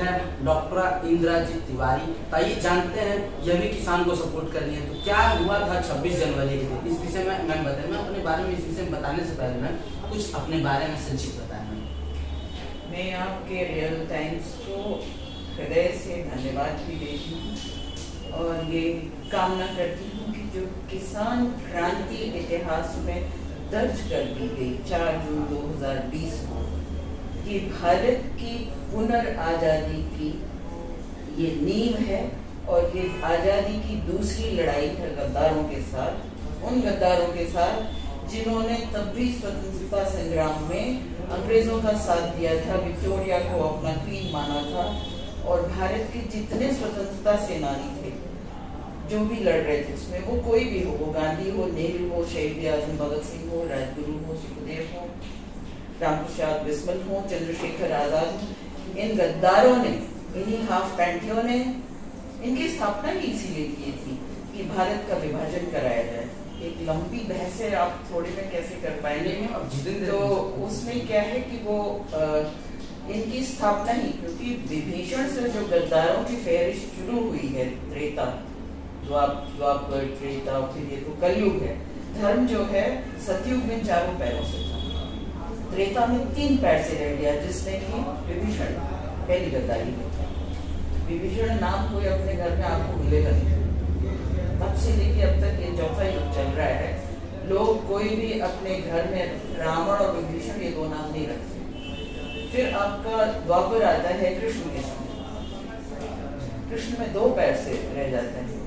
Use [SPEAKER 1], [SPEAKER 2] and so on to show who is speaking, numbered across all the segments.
[SPEAKER 1] है डॉक्टर इंद्राजीत तिवारी। आइए जानते हैं, यह भी किसान को सपोर्ट कर रही है। तो क्या हुआ था 26 जनवरी के दिन, इस विषय में मैं बताया। मैं अपने बारे में इस विषय में बताने से पहले मैं कुछ अपने बारे में संक्षिप्त बताया।
[SPEAKER 2] मैं आपके रियल टाइम्स को हृदय से धन्यवाद भी देती हूँ और ये कामना करती हूँ कि जो किसान क्रांति इतिहास में दर्ज कर दी गई 4 जून 2020 को, कि भारत की पुनर्आज़ादी की ये नींव है और ये आज़ादी की दूसरी लड़ाई है गद्दारों के साथ, उन गद्दारों के साथ जिन्होंने तब भी स्वतंत्रता संग्राम में अंग्रेजों का साथ दिया था, विक्टोरिया को अपना क्वीन माना था। और भारत के जितने स्वतंत्रता सेनानी थे जो भी लड़ रहे थे, उसमें वो कोई भी हो, वो गांधी हो, नेहरू हो, शहीद आजम भगत सिंह हो, राजगुरु हो, सुखदेव हो, राम प्रसाद बिस्मिल हो, चंद्रशेखर आजाद हो, इन गद्दारों ने, इन्हीं हाफ पैंटियों ने इनकी स्थापना ही इसीलिए की थी कि भारत का विभाजन कराया जाए। एक लंबी बहस है, आप थोड़े में कैसे कर पाएंगे। तो उसमें क्या है कि वो इनकी स्थापना ही, क्योंकि विभीषण से जो गद्दारों की फहरिस्त शुरू हुई है, त्रेता द्वापर त्रेता, फिर ये तो कलयुग है। धर्म जो है सतयुग में 4 पैरों से था, त्रेता में 3 पैर से रह गया, जिसमें कि विभीषण पहली गद्दारी है। विभीषण नाम कोई अपने घर में आपको मिलेगा नहीं। तब से लेके अब तक ये चौथा युग चल रहा है, लोग कोई भी अपने घर में रावण और विभीषण ये 2 नाम नहीं रखते। फिर आपका द्वापर आता है कृष्ण के समय, कृष्ण में 2 पैर से रह जाता है।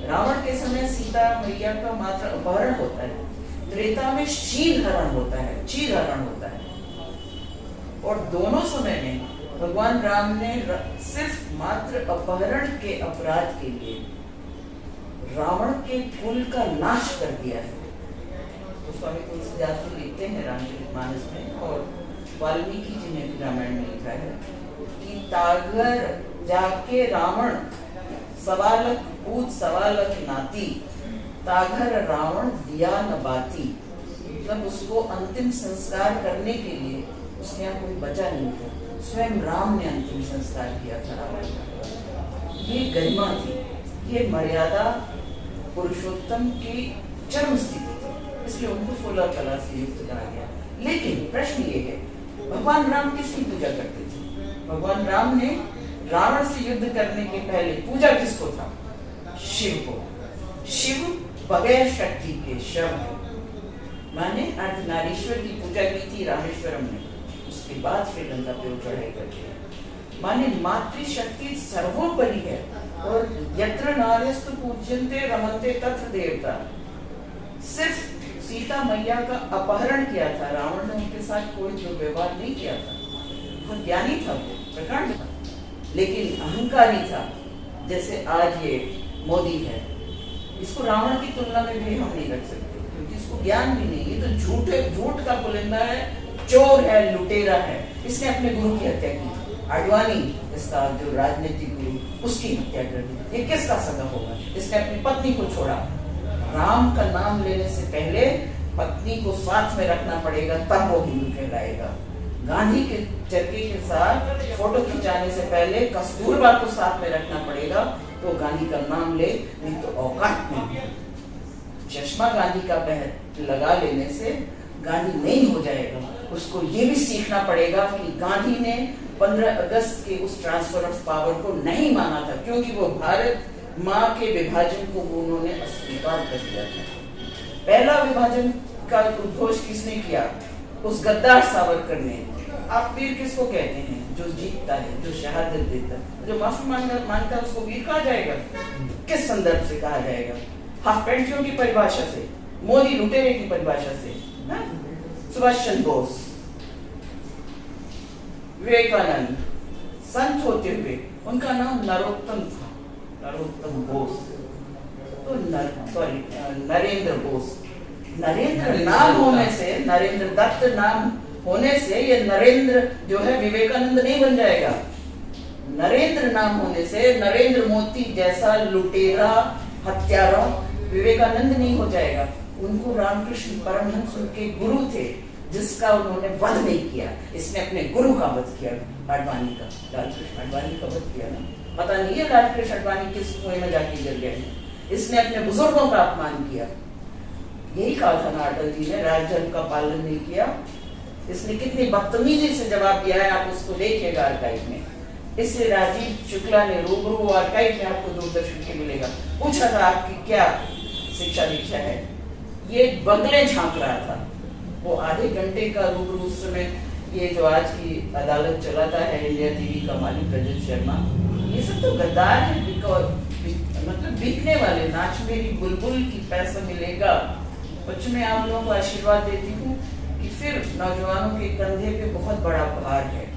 [SPEAKER 2] रावण के समय सीता मैया का मात्र अपहरण होता है, त्रेता में शीलहरण होता है, चीरहरण होता है। और दोनों समय में भगवान राम ने सिर्फ मात्र अपहरण के अपराध के लिए रावण के कुल का नाश कर दिया है। तो स्वामी तुलसीदास जी लिखते हैं रामचरितमानस में, और वाल्मीकि जी ने भी रामायण में लिखा है कि तागर जाके रावण सवालक पूत सवालक नाती, तागर रावण दिया न बाती। मतलब उसको अंतिम संस्कार करने के लिए उसके यहाँ कोई बचा नहीं था, स्वयं राम ने अंतिम संस्कार किया था रावण का। ये गरिमा थी, ये मर्यादा पुरुषोत्तम की चरम स्थिति थी, इसलिए उनको 16 कला से युक्त कहा गया। लेकिन प्रश्न ये है, भगवान राम किसकी पूजा करते थे? भगवान राम ने रावण से युद्ध करने के पहले पूजा किसको था? शिव को। शिव बगैर शक्ति के शव है, माने अर्धनारीश्वर की पूजा की थी रामेश्वरम में, उसके बाद श्रीलंका पे चढ़ाई करके, माने मातृशक्ति सर्वोपरि है। और यत्र नार्यस्तु पूज्यन्ते रमन्ते तत्र देवता। सिर्फ सीता मैया का अपहरण किया था रावण ने, उनके साथ कोई दुर्व्यवहार नहीं किया था। वो ज्ञानी था, प्रकांड था, लेकिन अहंकारी था, जैसे आज ये मोदी है। इसको रावण की तुलना में भी हम नहीं रख सकते, क्योंकि इसको ज्ञान भी नहीं। ये तो झूठ का पुलिंदा है, चोर है, लुटेरा है। इसने अपने गुरु की हत्या की। आडवाणी इसका जो राजनीतिक गुरु, उसकी हत्या कर दी। ये किसका सगा होगा? इसने अपनी पत्नी को छोड़ा। राम का नाम लेने से पहले पत्नी को साथ में रखना पड़ेगा, तब वो हिंदू कहलाएगा। गांधी के चरखे के साथ फोटो खिंचाने से पहले कस्तूरबा को साथ में रखना पड़ेगा, तो गांधी का नाम ले, नहीं तो औकात नहीं। चश्मा गांधी का लगा लेने से गांधी नहीं हो जाएगा। उसको ये भी सीखना पड़ेगा कि गांधी ने 15 अगस्त के उस ट्रांसफर ऑफ पावर को नहीं माना था, क्योंकि वो भारत माँ के विभाजन को उन्होंने अस्वीकार कर दिया था। पहला विभाजन का उद्घोष किसने किया? उस गद्दार सावरकर ने। आप वीर किसको कहते हैं? जो जीतता है, जो शहादत देता है। जो माफी मांगता है उसको वीर कहा जाएगा? किस संदर्भ से कहा जाएगा? हाफ पैंटियों की परिभाषा से, मोदी लुटेरे की परिभाषा से। सुभाष चंद्र बोस, विवेकानंद, संत होते हुए उनका नाम नरोत्तम था, नरोत्तम बोस। तो नरेंद्र बोस, नरेंद्र नाम होने से, नरेंद्र दत्त नाम होने से ये नरेंद्र जो है विवेकानंद नहीं बन जाएगा। नरेंद्र नाम होने से नरेंद्र मोदी जैसा लुटेरा हत्यारा विवेकानंद नहीं हो जाएगा। उनको रामकृष्ण परमहंस उनके गुरु थे, जिसका उन्होंने वध नहीं किया। इसने अपने गुरु का वध किया, आडवाणी का, लालकृष्ण आडवाणी का वध किया ना। पता नहीं है लालकृष्ण आडवाणी किस कुएं में जाके गिर गए। इसने अपने बुजुर्गों का अपमान किया। यही कहा था ना अटल जी ने, राजधर्म का पालन नहीं किया। इसने कितनी बदतमीजी से जवाब दिया है, आप उसको देखिएगा आर्काइव में। इससे राजीव शुक्ला ने रूबरू आर्काइव में आपको दूरदर्शन के मिलेगा, पूछा था आपकी क्या शिक्षा दीक्षा है। ये बंगले झांक रहा था, वो आधे घंटे का रूबरू। उस समय ये जो आज की अदालत चलाता है इंडिया टीवी का मालिक रजत शर्मा, ये सब तो गद्दार है। मतलब बिकने वाले, नाच मेरी बुलबुल की पैसा मिलेगा। बच्चों में आप लोगों को आशीर्वाद देती हूँ कि फिर नौजवानों के कंधे पे बहुत बड़ा भार है।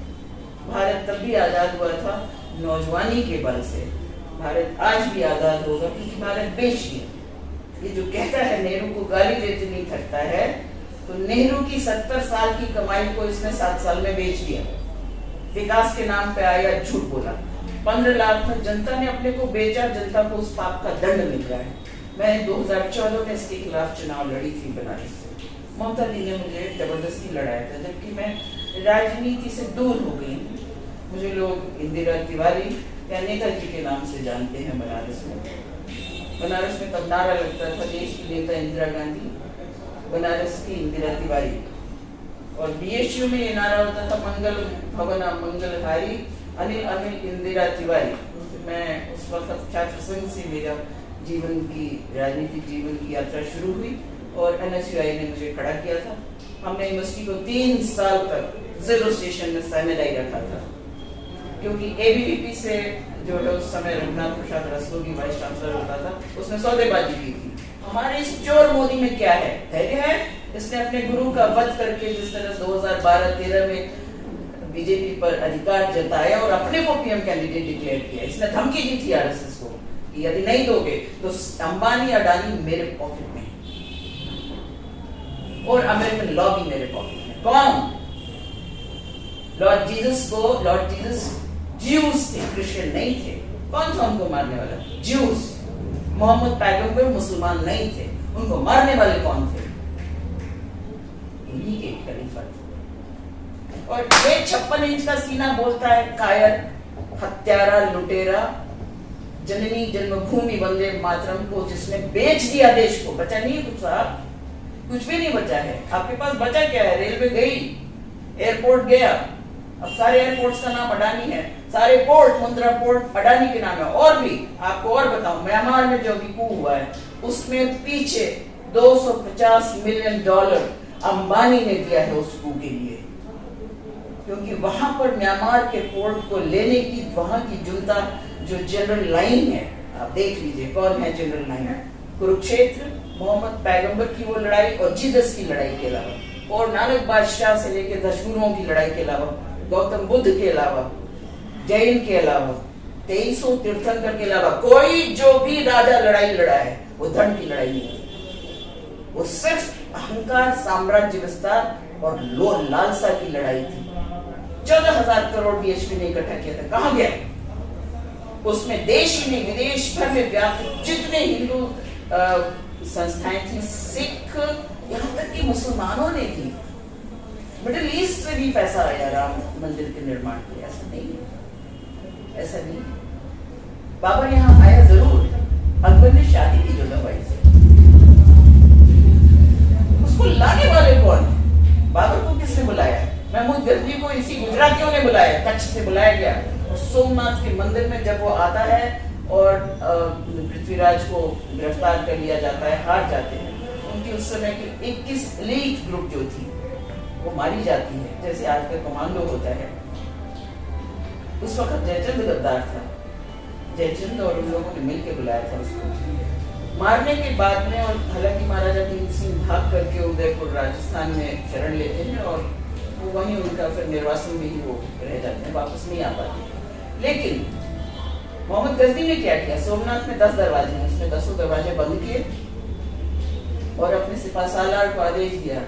[SPEAKER 2] भारत तब भी आजाद हुआ था नौजवानी के बल से। भारत आज भी आजाद होगा क्योंकि भारत बेच गया। ये जो कहता है नेहरू को गाली देते नहीं थकता है, तो नेहरू की 70 साल की कमाई को इसने 7 साल में बेच दिया। विकास के नाम पे आया, झूठ बोला। 15 लाख में जनता ने अपने को बेचा, जनता को उस पाप का दंड मिल रहा है। मैं 2014 में इसके खिलाफ चुनाव लड़ी थी बनारस से। ममता जी ने मुझे जबरदस्ती लड़ाया था, जबकि मैं राजनीति से दूर हो गई। मुझे लोग इंदिरा तिवारी या नेताजी के नाम से जानते हैं बनारस में। बनारस में तब नारा लगता था, देश की नेता इंदिरा गांधी, बनारस की इंदिरा तिवारी। और बीएचयू में ये नारा होता था, मंगल भवन मंगलहारी अनिल अनिल इंदिरा तिवारी। मैं उस वक्त छात्र संघ से मेरा जीवन की, राजनीतिक जीवन की यात्रा शुरू हुई और एनएसयूआई ने मुझे खड़ा किया था। हमने यूनिवर्सिटी को 3 साल तक जीरो स्टेशन में सैनिटाइज रखा था, क्योंकि एबीवीपी से जो है उस समय रघुनाथ प्रसाद रस्तोगी वाइस चांसलर होता था, उसने सौदेबाजी की थी। हमारे इस चोर मोदी में क्या है? धैर्य है। इसने अपने गुरु का वध करके जिस तरह 2012-13 में बीजेपी पर अधिकार जताया और अपने को पीएम कैंडिडेट डिक्लेयर किया। इसने धमकी दी थी आरएसएस को कि यदि नहीं दोगे तो अंबानी अडानी मेरे पॉकेट में और अमेरिकन लॉ भी मेरे पॉकेट में। कौन? लॉर्ड जीसस ज्यूस थे, क्रिश्चियन नहीं थे। कौन था उनको मारने वाला? ज्यूस। मोहम्मद पैगंबर मुसलमान नहीं थे, उनको मारने वाले कौन थे? उन्हीं के खलीफा थे। और ये 56 इंच का सीना बोलता है कायर, हत्यारा, लुटेरा, जननी जन्मभूमि वंदे मातरम को जिसने बेच दिया देश को। बचा नहीं है कुछ साहब, कुछ भी नहीं बचा है। आपके पास बचा क्या है? रेलवे गई, एयरपोर्ट गया। अब सारे एयरपोर्ट्स का नाम अडानी है, सारे पोर्ट, मुंद्रा पोर्ट अडानी के नाम है। और भी आपको और बताऊं, म्यांमार में जो अभी कू हुआ है उसमें पीछे $250 मिलियन अंबानी ने दिया है उस कू के लिए, क्योंकि वहां पर म्यांमार के पोर्ट को लेने की वहां की जुनता जो जनरल लाइन है, आप देख लीजिए कौन है जनरल लाइन। कुरुक्षेत्र, मोहम्मद पैगंबर की वो लड़ाई और जीसस की लड़ाई के अलावा, और नानक बादशाह से लेकर दशगुरुओं की लड़ाई के अलावा, गौतम बुद्ध के अलावा, जैन के अलावा, 2300 तीर्थंकर के अलावा कोई जो भी राजा लड़ाई लड़ा है वो धन की लड़ाई नहीं थी। वो सिर्फ अहंकार, साम्राज्य विस्तार और लालसा की लड़ाई थी। 14,000 करोड़ बीएचपी ने इकट्ठा किया था, कहां गया? उसमें देश ही नहीं विदेश भर में व्याप्त जितने हिंदू संस्थाएं थी, सिख, यहाँ तक कि मुसलमानों ने थी। मिडिल ईस्ट से भी पैसा आया राम मंदिर के निर्माण के लिए। ऐसा नहीं है, ऐसा नहीं। बाबर यहाँ आया जरूर, अकबर ने शादी की जो दवाई से। उसको लाने वाले कौन? बाबर को किसने बुलाया? महमूद गजनी को इसी गुजरातियों ने बुलाया, कच्छ से बुलाया गया। और सोमनाथ के मंदिर में जब वो आता है और पृथ्वीराज को गिरफ्तार कर लिया जाता है, हार जाते हैं। उनकी उस समय की 21 एलीट ग्रुप जो थी वो मारी जाती है, जैसे आज का कमांडो होता है। उस वक्त जयचंद गद्दार था, जयचंद और उन लोगों ने मिलकर बुलाया था उसको मारने के बाद में। और हालांकि महाराजा भीम सिंह भाग करके उदयपुर राजस्थान में शरण लेते हैं और वो वहीं उनका फिर निर्वासन में ही वो रह जाते हैं, वापस नहीं आ पाते। लेकिन मोहम्मद गजनी ने क्या किया? सोमनाथ में 10 दरवाजे हैं, उसने 10 दरवाजे बंद किए और अपने सिपा सालार को आदेश दिया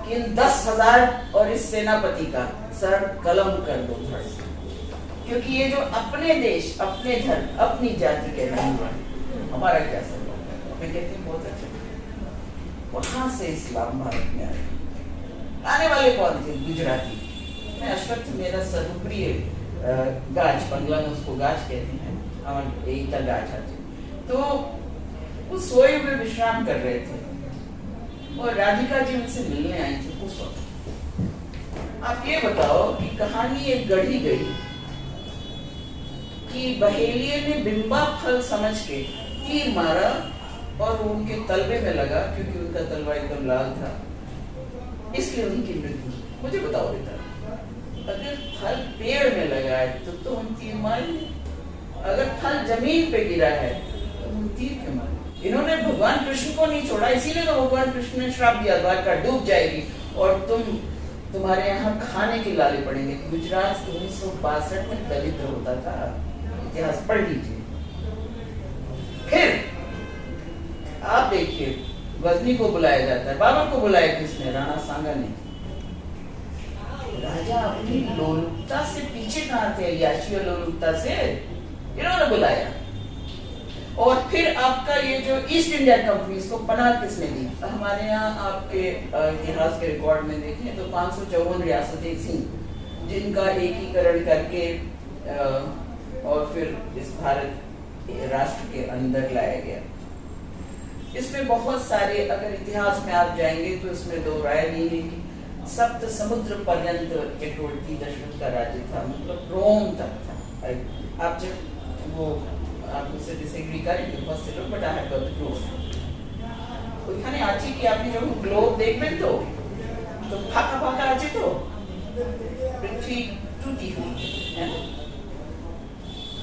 [SPEAKER 2] कि इन 10,000 और इस सेनापति का सर कलम कर दो धड़ से, क्योंकि ये जो अपने देश, अपने धर्म, अपनी जाति के रहने वाले, हमारा क्या संबंध? मैं कहती हूँ बहुत अच्छा। वहां से इस्लाम भारत में आया। गाने वाले कौन थे? गुजराती। मैं अश्वत्थ मेरा सर्वप्रिय गाछ, बंगला में उसको गाछ कहते हैं, हमारे एक का गाछ आते। तो वो सोए हुए विश्राम कर रहे थे और राधिका जी उनसे मिलने आई थी उस वक्त। आप ये बताओ कि कहानी एक गढ़ी गई कि बहेलिये ने बिंबा फल समझ के तीर मारा और उनके तलवे में लगा, क्योंकि उनका तलवा एकदम लाल था, इसलिए उनकी मृत्यु। मुझे बताओ बेटा, अगर फल पेड़ में लगा है तो हम तीर मारेंगे, अगर फल जमीन पे गिरा है तो हम तीर क्यों मारेंगे? इन्होंने भगवान कृष्ण को नहीं छोड़ा, इसीलिए तो भगवान कृष्ण ने श्राप दिया द्वारका डूब जाएगी और तुम्हारे यहाँ खाने के लाले पड़ेंगे। गुजरात 1962 में दलित होता था, इतिहास पढ़ लीजिए। फिर आप देखिए, गजनी को बुलाया जाता है, बाबर को बुलाया किसने? राणा सांगा ने। राजा अपनी लोलुपता से पीछे कहाँ थे? याशी और लोलुपता से इन्होंने बुलाया। और फिर आपका ये जो ईस्ट इंडिया कंपनी, इसको पनाह किसने दी? हमारे यहाँ आपके इतिहास के रिकॉर्ड में देखें तो 554 रियासतें थी, जिनका एकीकरण करके और फिर इस भारत राष्ट्र के अंदर लाया गया। इसमें बहुत सारे, अगर इतिहास में आप जाएंगे तो इसमें दो राय नहीं है। सप्त समुद्र पर्यंत चक्रवर्ती दशरथ का राज्य था, मतलब रोम तक था। आप जब वो आप मुझसे डिसएग्री करेंगे बहुत से लोग, but I have got the proof. ওইখানে আছে কি আপনি যখন গ্লোব দেখবেন তো ফাঁকা ফাঁকা আছে তো, पृथ्वी टूटी हुई है।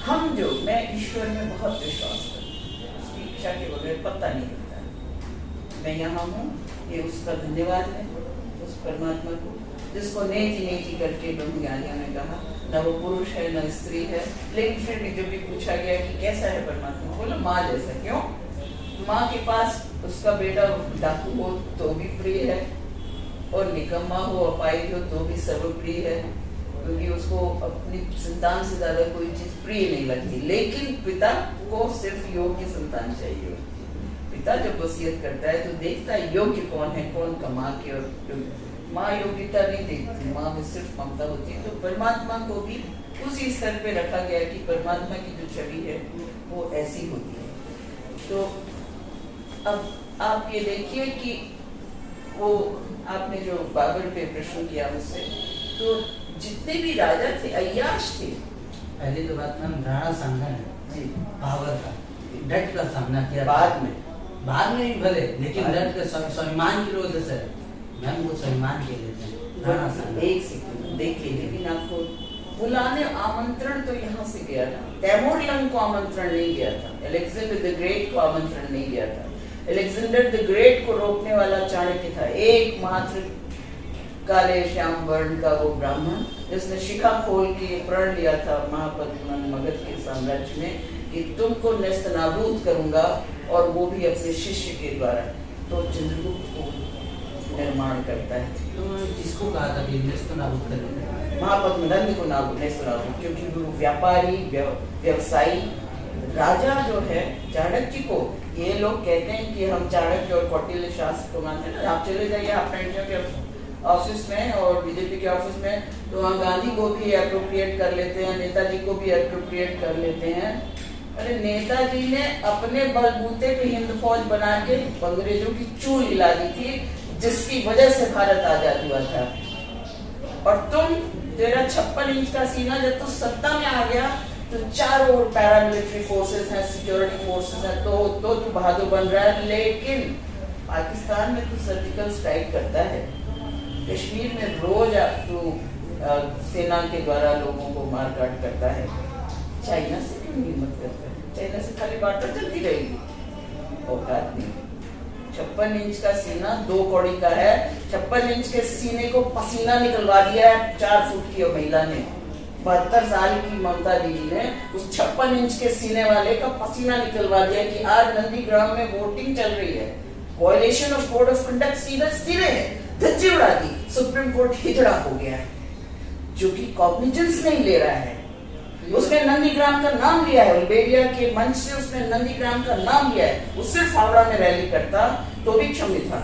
[SPEAKER 2] हम जो, मैं ईश्वर में बहुत विश्वास करता हूँ, उसकी इच्छा के बगैर पता नहीं लगता। मैं यहाँ हूँ, ये उसका धन्यवाद है उस परमात्मा को, जिसको नेति नेति करके ब्रह्मज्ञानियों ने कहा, न वो पुरुष है न स्त्री है। लेकिन फिर भी जब भी पूछा गया कि कैसा है परमात्मा, बोला माँ जैसा। क्यों? माँ के पास उसका बेटा डाकू हो तो भी प्रिय है, और निकम्मा हो, अपाई हो तो भी सर्वप्रिय है, क्योंकि उसको अपनी संतान से ज्यादा कोई चीज प्रिय नहीं लगती। लेकिन पिता को सिर्फ योग्य संतान चाहिए होती है। पिता जब वसीयत करता है तो देखता है योग्य कौन है, कौन कमा के, और माँ योग्यता नहीं देखती, माँ में सिर्फ ममता होती है। तो परमात्मा को भी उसी स्तर पे रखा गया कि परमात्मा की जो छवि है वो ऐसी होती है। तो अब आप ये देखिए कि वो आपने जो बाबर पे प्रश्न किया मुझसे, तो जितने भी राजा थे अय्याश थे।
[SPEAKER 1] पहली तो बात मैम, राणा सांगा ने बाबर का डट का सामना किया।
[SPEAKER 2] बाद में
[SPEAKER 1] भी भले, लेकिन डट का स्वाभिमान की वजह से मैम वो स्वाभिमान के लिए थे राणा सांगा।
[SPEAKER 2] एक सेकंड देखिए, लेकिन आपको बुलाने आमंत्रण तो यहाँ से गया था, तैमूर लंग को आमंत्रण नहीं गया था, अलेक्जेंडर द ग्रेट को आमंत्रण नहीं गया था। अलेक्जेंडर द ग्रेट को रोकने वाला चाणक्य था, एकमात्र काले श्याम वर्ण का वो ब्राह्मण, जिसने शिखा खोल के प्रण लिया था महापद्मन मगध के साम्राज्य में कि तुमको नेस्त नाबूद करूंगा, और वो भी अपने शिष्य के द्वारा। तो चंद्रगुप्त को निर्माण करता है।
[SPEAKER 1] तो किसको कहा था कि नेस्त नाबूद करेंगे?
[SPEAKER 2] महापद्मनंद को नेस्त नाबूद, क्योंकि वो व्यापारी व्यवसायी राजा जो है चाणक्य को, ये लोग कहते हैं कि हम चाणक्य और कौटिल्य शास्त्र को मानते हैं। आप चले जाइए आप इंडिया के ऑफिस में और बीजेपी के ऑफिस में, तो वहाँ गांधी को भी अप्रोप्रिएट कर लेते हैं, नेताजी को भी अप्रोप्रिएट कर लेते हैं। अरे नेताजी ने अपने बलबूते पे हिंद फौज बना के अंग्रेजों की चूल हिला दी थी, जिसकी वजह से भारत आजाद हुआ था। और तेरा 56 इंच का सीना, जब तू सत्ता में आ गया तो चारों ओर पैरामिलिट्री फोर्सेस हैं, सिक्योरिटी फोर्सेस हैं, तो तू बहादुर बन रहा है। लेकिन पाकिस्तान में तू सर्जिकल स्ट्राइक करता है, कश्मीर में रोज तू सेना के द्वारा लोगों को मार काट करता है। चाइना से क्यों हिम्मत करता है? चाइना से खाली बातें चलती रहेगी, औकात नहीं। 56 इंच का सीना 2 कौड़ी का है। 56 इंच के सीने को पसीना निकलवा दिया है 4 फुट की महिला ने। 72 साल की ममता दीदी ने उस 56 इंच के सीने वाले का पसीना निकलवा दिया कि आज नंदीग्राम में वोटिंग चल रही है, violation of code of conduct सीधे है, धज्जी उड़ा दी, सुप्रीम कोर्ट हिजड़ा हो गया है, जो कि कॉग्निजेंस नहीं ले रहा है। उसने नंदीग्राम का नाम लिया है, उल्बेरिया के मंच से उसने नंदीग्राम का नाम लिया है। वो सिर्फ हावड़ा में रैली करता तो भी क्षमित था,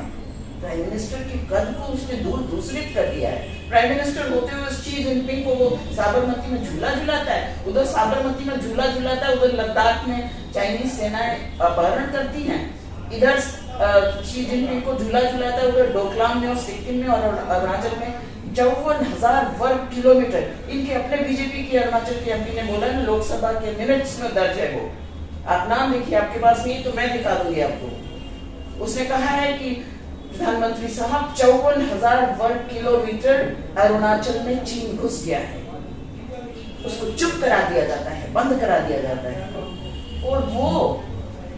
[SPEAKER 2] प्राइम मिनिस्टर के कद को उसने दूसरित कर दिया है। प्राइम मिनिस्टर होते हुए शी जिनपिंग को वो साबरमती में झूला झुलाता है, उधर साबरमती में झूला झुलाता है, उधर लद्दाख में चाइनीज सेनाएं अपहरण करती हैं, इधर शी जिनपिंग को झूला झुलाता है, उधर डोकलाम में और सिक्किम में और अरुणाचल में 54,000 वर्ग किलोमीटर। इनके अपने बीजेपी के अरुणाचल के एमपी ने बोला ना, लोकसभा के मिनट्स में दर्ज है वो, आप नाम देखिए, आपके पास नहीं तो मैं दिखा दूंगी आपको। उसने कहा है कि प्रधानमंत्री साहब 54,000 वर्ग किलोमीटर अरुणाचल में चीन घुस गया है, उसको चुप करा दिया जाता है, बंद करा दिया जाता है। और वो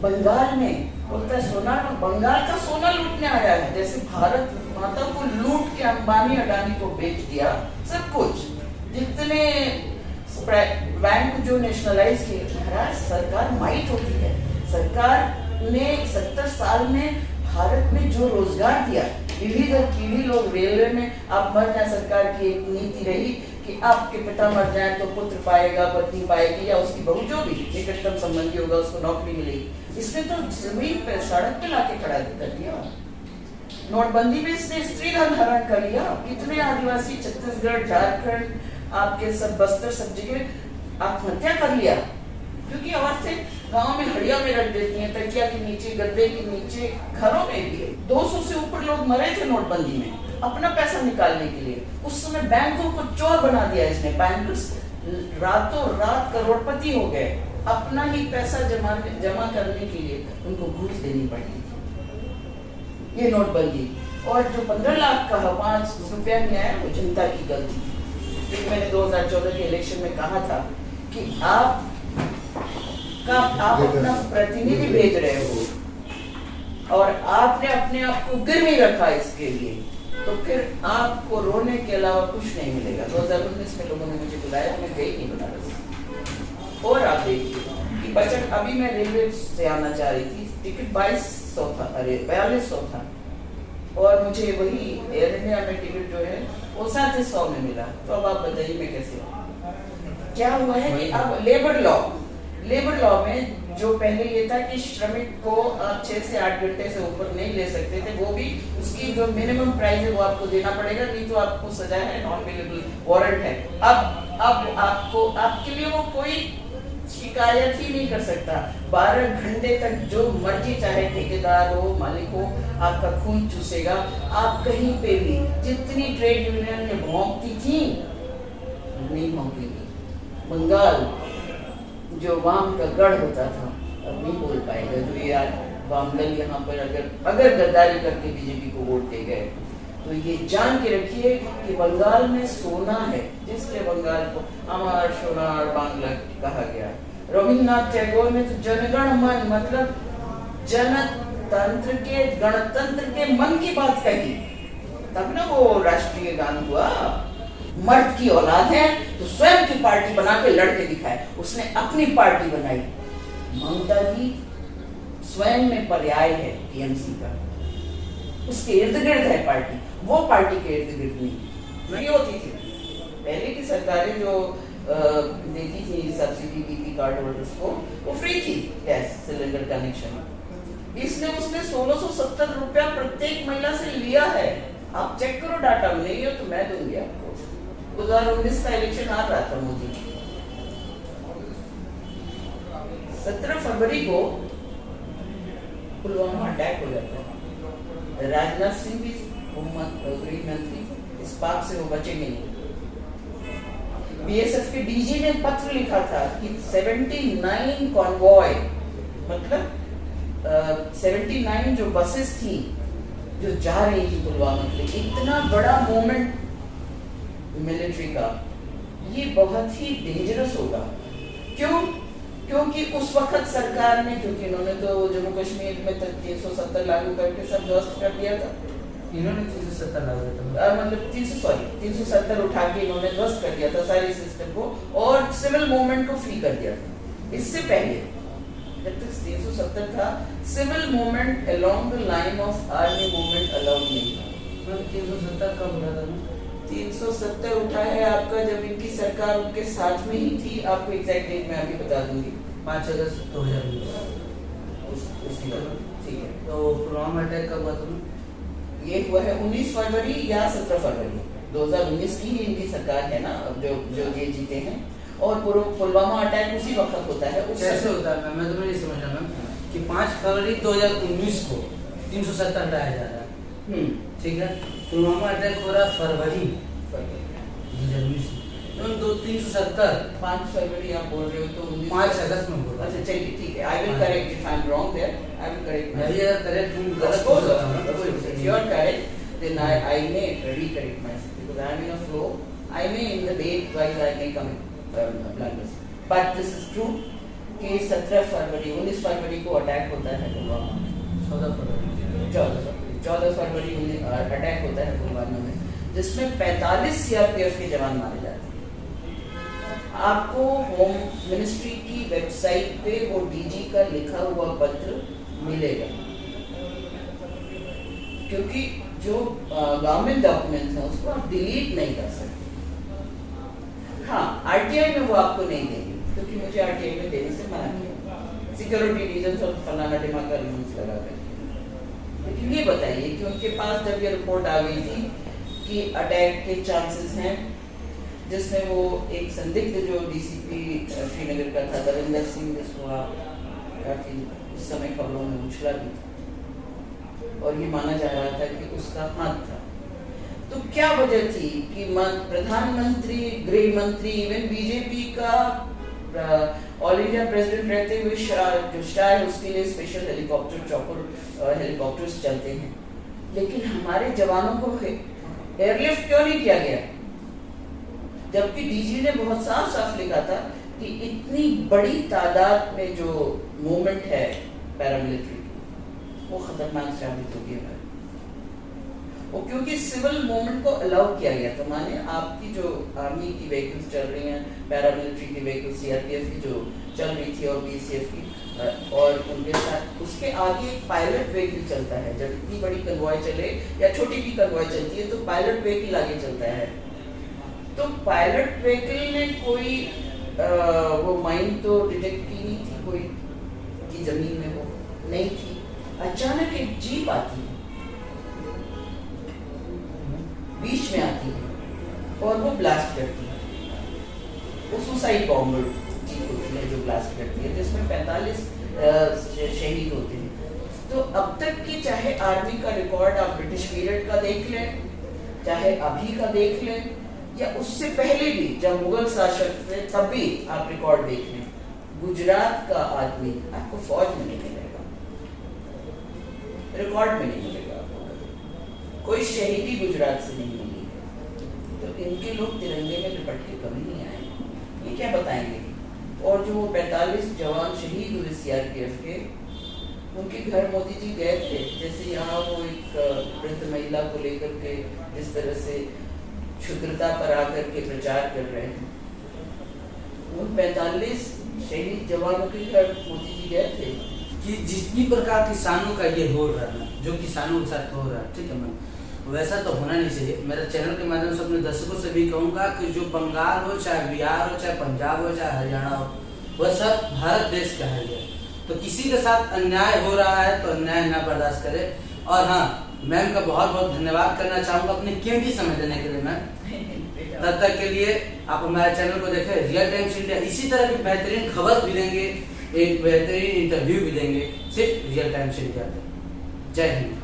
[SPEAKER 2] बंगाल में बोलता है सोना, बंगाल का सोना लूटने आया है, जैसे भारत माता को लूट के अंबानी अडानी को बेच दिया सब कुछ, जितने बैंक जो नेशनलाइज किए। महाराज सरकार माइट होती है, सरकार ने 70 साल में भारत में जो रोजगार दिया, पीढ़ी दर पीढ़ी लोग रेलवे में, आप मर जाए, सरकार की एक नीति रही कि आपके पिता मर जाए तो पुत्र पाएगा, पत्नी पाएगी, या उसकी बहू जो भी निकटतम संबंधी होगा उसको नौकरी मिलेगी। इसने तो जमीन पे सड़क पे लाके खड़ा कर दिया। नोटबंदी में इसने स्त्री धन हरण कर लिया। कितने आदिवासी छत्तीसगढ़, झारखंड, आपके सब बस्तर, सब जगह आत्महत्या कर लिया, क्योंकि औरतें गांव में हड़िया में रख देती हैं, तकिया के नीचे, गद्दे के नीचे, घरों में भी। 200 से ऊपर लोग मरे थे नोटबंदी में अपना पैसा निकालने के लिए। उस समय बैंकों को चोर बना दिया इसने, बैंकर्स रातों रात करोड़पति हो गए, अपना ही पैसा जमा करने के लिए उनको घूस देनी पड़ती थी। ये नोटबंदी। और जो 15 लाख का 5 रुपया नहीं आया, वो जनता की गलती थी। मैंने 2014 के इलेक्शन में कहा था कि आप अपना प्रतिनिधि भेज रहे हो और आपने अपने आप को गिरवी रखा इसके लिए, तो फिर आपको रोने के अलावा कुछ नहीं मिलेगा। 2019 में लोगों ने मुझे बुलाया, मैं गई नहीं बनारस। और आप देखिए कि बजट, अभी मैं रेलवे से आना चाह रही थी, टिकट 2200 था, अरे 4200 था, और मुझे वही एयर इंडिया में टिकट जो है वो 100 में मिला। तो अब आप बताइए मैं कैसे, क्या हुआ है कि अब लेबर लॉ में जो पहले ये था कि श्रमिक को आप 6 से 8 घंटे से ऊपर नहीं ले सकते थे, वो भी उसकी जो मिनिमम प्राइस है वो आपको देना पड़ेगा, नहीं तो आपको सजा है, नॉन अवेलेबल वारंट है। अब आपको, आपके लिए वो कोई शिकायत ही नहीं कर सकता। 12 घंटे तक जो मर्जी, चाहे ठेकेदार हो, मालिक हो, आपका खून चूसेगा। आप कहीं पे भी, जितनी ट्रेड यूनियन में भौंकती थी नहीं भौंकेगी। बंगाल जो वाम का गढ़ होता था अब नहीं बोल पाएगा। जो ये आज वामदल यहाँ पर अगर गद्दारी करके बीजेपी को वोट दे गए, तो ये जान के रखिए कि बंगाल में सोना है, जिसलिए बंगाल को अमर सोनार बांग्ला कहा गया। रविन्द्रनाथ टैगोर ने तो जनगण मन, मतलब जनतंत्र के, गणतंत्र के मन की बात कही, तब ना वो राष्ट्रीय गान हुआ। मर्द की औलाद है तो स्वयं की पार्टी बना के लड़के दिखाए, उसने अपनी पार्टी बनाई। ममता जी स्वयं में पर्याय है टीएमसी का, उसके इर्द गिर्द है पार्टी, वो पार्टी के इर्द गिर्द नहीं होती थी। पहले की सरकारें जो देती थी सब्सिडी, बीपी कार्ड होल्डर्स को, वो फ्री थी गैस सिलेंडर कनेक्शन। इसने उसने 1670 रुपया प्रत्येक महिला से लिया है। आप चेक करो डाटा, नहीं हो तो मैं दूंगी आपको। 2019 का इलेक्शन आ रहा था मोदी, 17 फरवरी को पुलवामा अटैक हो जाता है। राजनाथ सिंह भी गृह मंत्री, इस बात से वो बचेंगे नहीं। बीएसएफ के डीजी ने पत्र लिखा था कि 79 कॉन्वॉय, मतलब 79 जो बसेस थी जो जा रही थी पुलवामा के लिए, इतना बड़ा मूवमेंट मिलिट्री का, ये बहुत ही डेंजरस होगा। क्यों? क्योंकि उस वक्त सरकार ने, क्योंकि इन्होंने तो जम्मू कश्मीर में 370 लागू करके सब ध्वस्त कर दिया था।
[SPEAKER 1] इन्होंने 370 लागू किया,
[SPEAKER 2] मतलब 370 उठा के इन्होंने ध्वस्त कर दिया था सारे सिस्टम को, और सिविल मूवमेंट को फ्री कर दिया था। इससे पहले जब तक 370 था, civil movement along the line of army movement allowed नहीं था।
[SPEAKER 1] 370 कब हुआ था?
[SPEAKER 2] 370 उठा है आपका जब इनकी सरकार उनके साथ में ही थी। आपको एग्जैक्ट डेट मैं अभी बता दूंगी,
[SPEAKER 1] 5 अगस्त 2020।
[SPEAKER 2] ठीक है।
[SPEAKER 1] तो पुलवामा अटैक कब हुआ था?
[SPEAKER 2] ये हुआ है 19 फरवरी या 17 फरवरी 2019 की ही इनकी सरकार है ना, अब जो ये जीते हैं। और पुलवामा अटैक उसी वक्त होता है।
[SPEAKER 1] कैसे होता है मैम? मैं तो नहीं समझ रहा मैम कि 5 फरवरी 2019 को 370 हटाया जा रहा है, ठीक है। पुलवामा अटैक हो रहा है फरवरी 2019 में, 370
[SPEAKER 2] 5 फरवरी आप बोल रहे हो तो
[SPEAKER 1] 5 अगस्त में बोल रहा
[SPEAKER 2] अच्छा चलिए ठीक है, I will correct if I am wrong there, I will correct.
[SPEAKER 1] मैं ये करेक्ट हूं, गलत
[SPEAKER 2] हो
[SPEAKER 1] हो
[SPEAKER 2] सकता
[SPEAKER 1] सकता
[SPEAKER 2] है,
[SPEAKER 1] हूं।
[SPEAKER 2] if you are correct then I may recorrect myself because I am in a flow. I may in the date wise I may come blunders, but this is true कि 17 फरवरी 19 फरवरी को अटैक होता है पुलवामा में, 14 फरवरी अटैक होता है पुलवामा में, जिसमें 45 CRPF के जवान मारे जाते हैं। आपको होम मिनिस्ट्री की वेबसाइट पे वो डीजी का लिखा हुआ पत्र मिलेगा, क्योंकि जो गवर्नमेंट डॉक्यूमेंट्स हैं उसको आप डिलीट नहीं कर सकते। हाँ, आरटीआई में वो आपको नहीं देंगे, क्योंकि मुझे आरटीआई में देने से मना किया, सिक्योरिटी रीजंस और फलाना ढिमाका रीजंस लगा कर। लेकिन ये बताइए कि उनके पास जब ये रिपोर्ट आ गई थी कि अटैक के चांसेस हैं, जिसमें वो एक संदिग्ध जो डीसीपी श्रीनगर का था दविंदर सिंह, जिसको काफी उस समय खबरों में उछला भी था और ये माना जा रहा था कि उसका हाथ था। तो क्या वजह थी कि प्रधानमंत्री, गृह मंत्री, इवन बीजेपी का ऑल इंडिया प्रेसिडेंट रहते हुए जो स्टार है उसके लिए स्पेशल हेलीकॉप्टर, चॉपर हेलीकॉप्टर्स चलते हैं, लेकिन हमारे जवानों को एयरलिफ्ट क्यों नहीं किया गया? जबकि डीजी ने बहुत साफ साफ लिखा था कि इतनी बड़ी तादाद में जो मूवमेंट है पैरामिलिट्री वो खतरनाक साबित होगी है, वो क्योंकि सिविल मूवमेंट को अलाउ किया गया था। माने आपकी जो आर्मी की व्हीकल्स चल रही हैं, पैरामिलिट्री की व्हीकल, सीआरपीएफ की जो चल रही थी और बीएसएफ की, और उनके साथ उसके आगे एक पायलट व्हीकल चलता है। जब इतनी बड़ी कन्वॉय चले या छोटी भी कन्वॉय चलती है तो पायलट व्हीकल आगे चलता है। तो पायलट व्हीकल ने कोई वो माइन तो डिटेक्ट की नहीं थी, कोई की जमीन में वो नहीं थी। अचानक एक जीप आती है, बीच में आती है और वो ब्लास्ट करती है। वो सुसाइड बॉम्बर जीप होती है जो ब्लास्ट करती है, जिसमें 45 शहीद होते हैं। तो अब तक की चाहे आर्मी का रिकॉर्ड आप ब्रिटिश पीरियड का देख लें, चाहे अभी का देख लें, या उससे पहले भी जब मुगल शासक थे तब भी आप रिकॉर्ड देख लें, गुजरात का आदमी आपको फौज में नहीं मिलेगा, रिकॉर्ड में नहीं मिलेगा आपको, कोई शहीदी गुजरात से नहीं मिली। तो इनके लोग तिरंगे में लिपट के कभी नहीं आए, ये क्या बताएंगे? और जो 45 जवान शहीद हुए सीआरपीएफ के, उनके घर मोदी जी गए थे। जैसे यहाँ वो एक वृद्ध महिला को लेकर के जिस तरह से क्षुद्रता पर आकर के प्रचार कर रहे हैं, उन 45 शहीद जवानों के घर मोदी जी गए थे।
[SPEAKER 1] कि जितनी प्रकार किसानों का ये हो रहा है, जो किसानों के साथ हो रहा है, ठीक है मैम, वैसा तो होना नहीं चाहिए। मेरा चैनल के माध्यम से अपने दर्शकों से भी कहूँगा कि जो बंगाल हो, चाहे बिहार हो, चाहे पंजाब हो, चाहे हरियाणा हो, वह सब भारत देश का है। तो किसी के साथ अन्याय हो रहा है तो अन्याय ना बर्दाश्त करे। और हाँ, मैम का बहुत बहुत धन्यवाद करना चाहूँगा अपने कीमती समय देने के लिए मैम। तब तक के लिए आप हमारे चैनल को देखें, रियल टाइम्स इंडिया इसी तरह की बेहतरीन खबर भी देंगे, एक बेहतरीन इंटरव्यू भी देंगे, सिर्फ रियल टाइम्स इंडिया पे। जय हिंद।